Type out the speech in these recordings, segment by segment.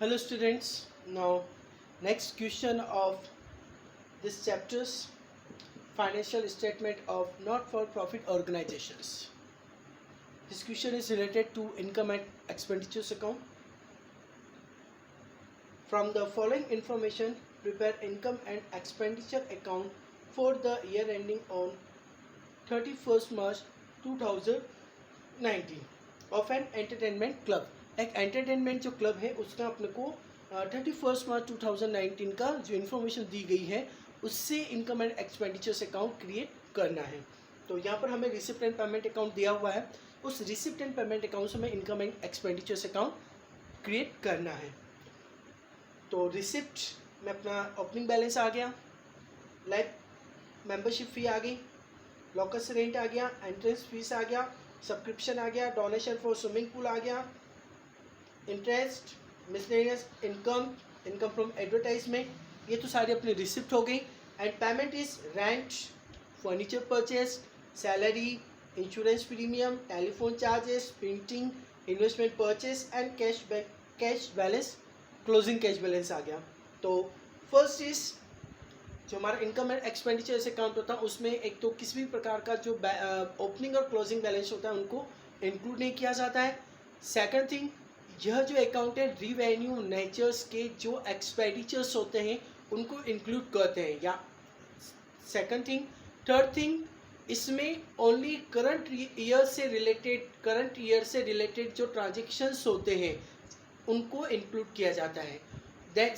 Hello students, now next question of this chapter's financial statement of not-for-profit organizations. This question is related to income and expenditures account. From the following information, prepare income and expenditure account for the year ending on 31st March 2019 of an entertainment club. एक entertainment जो club है उसका अपने को 31 मार्च 2019 का जो information दी गई है उससे income and expenditures account create करना है। तो यहाँ पर हमें रिसिप्ट एंड पेमेंट अकाउंट दिया हुआ है, उस रिसिप्ट एंड पेमेंट अकाउंट से हमें income and expenditures account create करना है। तो रिसिप्ट में अपना ओपनिंग बैलेंस आ गया, लाइक मेंबरशिप फ़ी आ गई, लॉकर्स रेंट आ गया, एंट्रेंस फीस आ गया, सब्सक्रिप्शन आ गया, डोनेशन फॉर स्विमिंग पूल आ गया, interest, miscellaneous income, income from advertisement, ये तो सारी अपनी रिसिप्ट हो गई। And payment is rent, furniture purchase, salary, insurance premium, telephone charges, printing, investment purchase and cash balance, closing cash balance आ गया। तो फर्स्ट इज जो हमारा इनकम एंड एक्सपेंडिचर अकाउंट होता है उसमें एक तो किसी भी प्रकार का जो ओपनिंग और क्लोजिंग बैलेंस होता है उनको इंक्लूड नहीं किया जाता है। सेकंड थिंग, यह जो अकाउंट है रिवेन्यू नेचर्स के जो एक्सपेंडिचर्स होते हैं उनको इंक्लूड करते हैं या सेकंड थिंग। थर्ड थिंग, इसमें ओनली करंट ईयर से रिलेटेड जो ट्रांजेक्शन्स होते हैं उनको इंक्लूड किया जाता है। दैट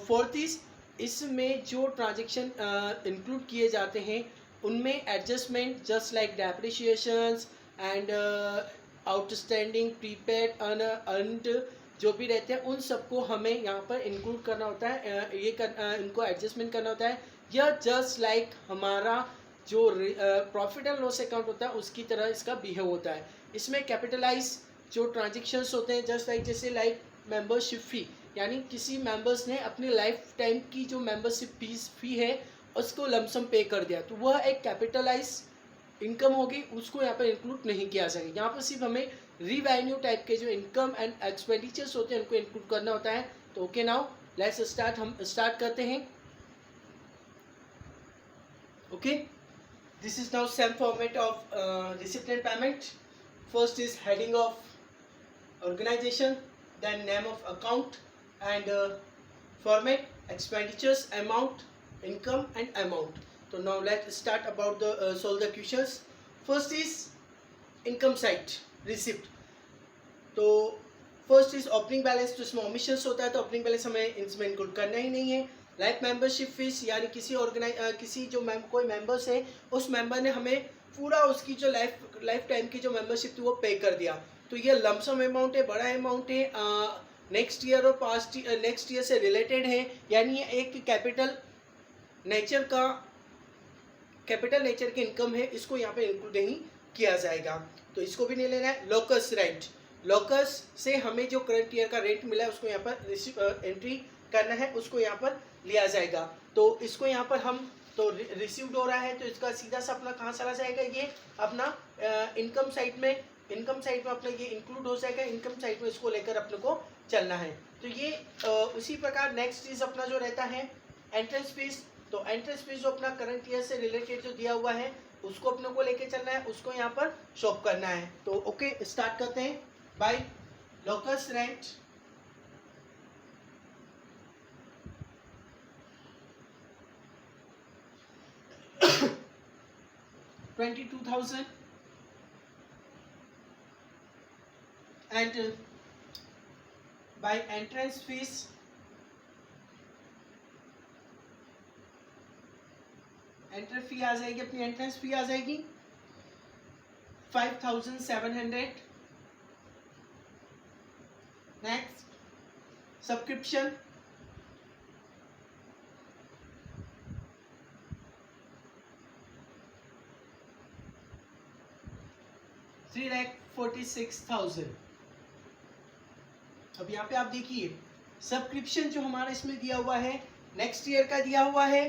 फोर्थ इज, इसमें जो ट्रांजेक्शन इंक्लूड किए जाते हैं उनमें adjustment just like depreciations and outstanding, prepaid, earned जो भी रहते हैं उन सबको हमें यहाँ पर इंक्लूड करना होता है, इनको एडजस्टमेंट करना होता है। यह जस्ट लाइक हमारा जो प्रॉफिट एंड लॉस अकाउंट होता है उसकी तरह इसका बिहेव होता है। इसमें कैपिटलाइज जो ट्रांजेक्शन्स होते हैं जस्ट लाइक जैसे लाइक मेंबरशिप फ़ी, यानी किसी मेंबर्स ने अपनी लाइफ टाइम की जो मेंबरशिप फ़ी है उसको लमसम पे कर दिया, तो वह एक कैपिटलाइज इनकम होगी, उसको यहाँ पर इंक्लूड नहीं किया जाएगा। यहाँ पर सिर्फ हमें रिवेन्यू टाइप के जो इनकम एंड एक्सपेंडिचर्स होते हैं उनको इंक्लूड करना होता है। तो ओके, नाउ लेट्स स्टार्ट, हम स्टार्ट करते हैं। Okay, this is now same format of receipt and payment. First is heading of organisation, then name of account and format, expenditures, amount, income and amount. So now let's start about the solve the questions. First is income side receipt. तो first is opening balance, तो इसमें omissions होता है तो opening balance हमें इसमें include करना ही नहीं है। लाइक मेंबरशिप फीस, यानी किसी जो कोई मेंबर्स है उस मेंबर ने हमें पूरा उसकी जो लाइफ टाइम की जो मेंबरशिप थी वो पे कर दिया, तो ये लमसम अमाउंट है, बड़ा अमाउंट है, नेक्स्ट ईयर और पास्ट नेक्स्ट ईयर से रिलेटेड है, यानी ये एक कैपिटल नेचर की इनकम है, इसको यहाँ पे इंक्लूड नहीं किया जाएगा, तो इसको भी नहीं लेना है। लॉकर्स रेंट, लॉकर्स से हमें जो करंट ईयर का रेंट मिला है उसको यहाँ पर एंट्री करना है, उसको यहाँ पर लिया जाएगा। तो इसको यहाँ पर हम तो रिसीव्ड हो रहा है तो इसका सीधा सा अपना कहाँ चला जाएगा, ये अपना इनकम साइड में अपना ये इंक्लूड हो जाएगा, इनकम साइड में इसको लेकर अपने को चलना है। तो ये उसी प्रकार नेक्स्ट इज अपना जो रहता है एंट्रेंस फीस, तो एंट्रेंस फीस जो अपना करंट ईयर से रिलेटेड जो दिया हुआ है उसको अपने को लेके चलना है, उसको यहाँ पर शॉप करना है। तो ओके, स्टार्ट करते हैं by lockers rent. $22,000 and by entrance fees entry fee आ जाएगी, अपनी एंट्रेंस फी आ जाएगी 5,700। Next subscription, $3,46,000। अब यहाँ पे आप देखिए सब्सक्रिप्शन जो हमारा इसमें दिया हुआ है नेक्स्ट ईयर का दिया हुआ है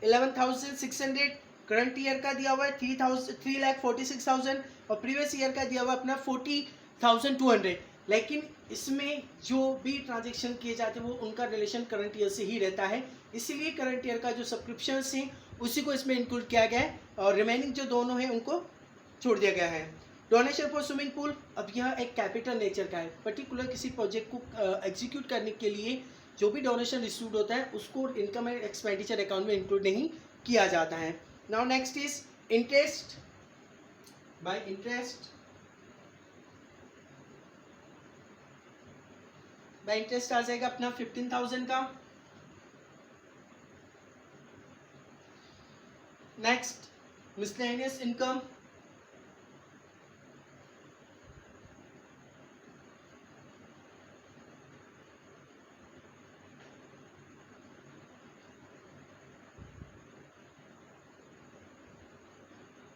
11,600, करंट ईयर का दिया हुआ है 3,46,000 और प्रीवियस ईयर का दिया हुआ अपना 40,200। लेकिन इसमें जो भी ट्रांजेक्शन किए जाते हैं वो उनका रिलेशन करंट ईयर से ही रहता है, इसीलिए करंट ईयर का जो सब्सक्रिप्शंस हैं उसी को इसमें इंक्लूड किया गया है और रिमेनिंग जो दोनों हैं उनको छोड़ दिया गया है। डोनेशन फॉर स्विमिंग पूल, अब यह एक कैपिटल नेचर का है, पर्टिकुलर किसी प्रोजेक्ट को एग्जीक्यूट करने के लिए जो भी डोनेशन रिसीव्ड होता है उसको इनकम एंड एक्सपेंडिचर अकाउंट में इंक्लूड नहीं किया जाता है। Now next is interest. By interest, by interest आ जाएगा अपना 15,000 का। Next miscellaneous income,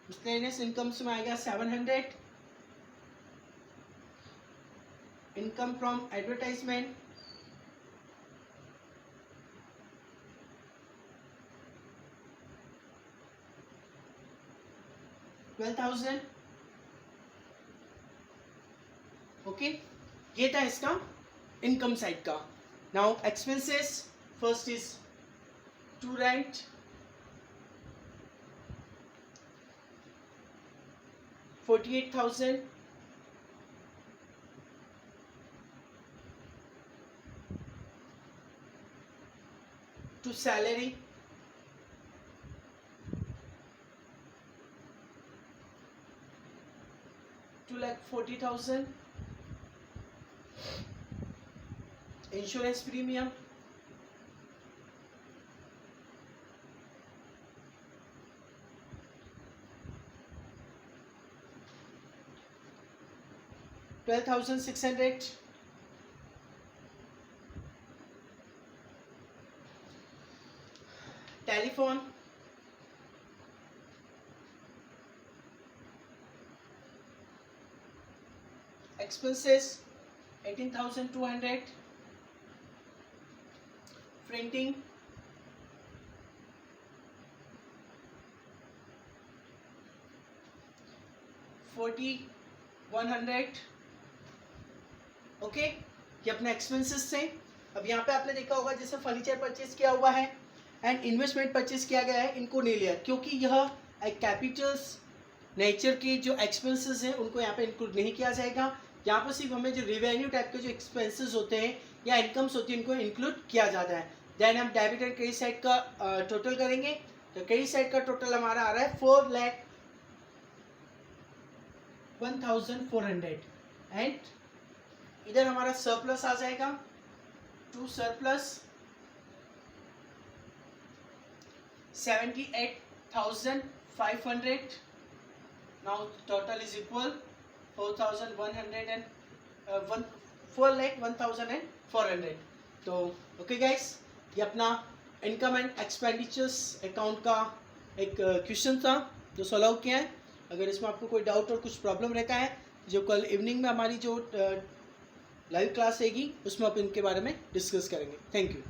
miscellaneous incomes में आएगा 700। Income from advertisement, $12,000। ओके, ये था इसका इनकम साइड का। Now expenses, first is to rent, $48,000। to salary, $240,000। insurance premium, $12,600। telephone, expenses 18,200। printing, $4,100। Okay, ये अपने एक्सपेंसेस थे। अब यहाँ पे आपने देखा होगा जैसे फर्नीचर परचेज किया हुआ है एंड इन्वेस्टमेंट परचेज किया गया है, इनको नहीं लिया क्योंकि यह एक कैपिटल्स नेचर के जो एक्सपेंसेस हैं उनको यहाँ पे इंक्लूड नहीं किया जाएगा। यहाँ पर सिर्फ हमें जो रिवेन्यू टाइप के जो एक्सपेंसेस होते हैं या इनकम्स होती है इनको इंक्लूड किया जाता है। देन हम डेबिट एंड क्रेडिट साइड का टोटल करेंगे, तो क्रेडिट साइड का टोटल हमारा आ रहा है 4,01,400 एंड इधर हमारा सरप्लस आ जाएगा to surplus 78,500। Now total is equal 4,1,400। तो ओके गाइस, ये अपना इनकम एंड एक्सपेंडिचर्स अकाउंट का एक क्वेश्चन था जो सॉल्व किया है। अगर इसमें आपको कोई डाउट और कुछ प्रॉब्लम रहता है, जो कल इवनिंग में हमारी जो लाइव क्लास रहेगी उसमें आप इनके बारे में डिस्कस करेंगे। Thank you.